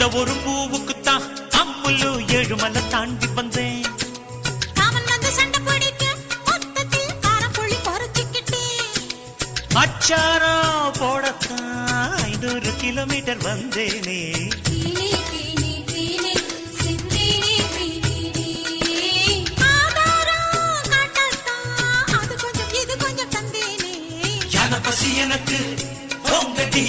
அந்த ஒரு பூவுக்குத்தான் அம்முலு ஏழுமலை தாண்டி வந்தேன். அவன் வந்து சண்டை பிடிக்க மொத்தத்தில் காரப்புள்ளி குறைச்சிக்கிட்டேன். அச்சாரம் போடத்தான் 500 கிலோமீட்டர் வந்தேனே. பசி எனக்கு உங்க டீ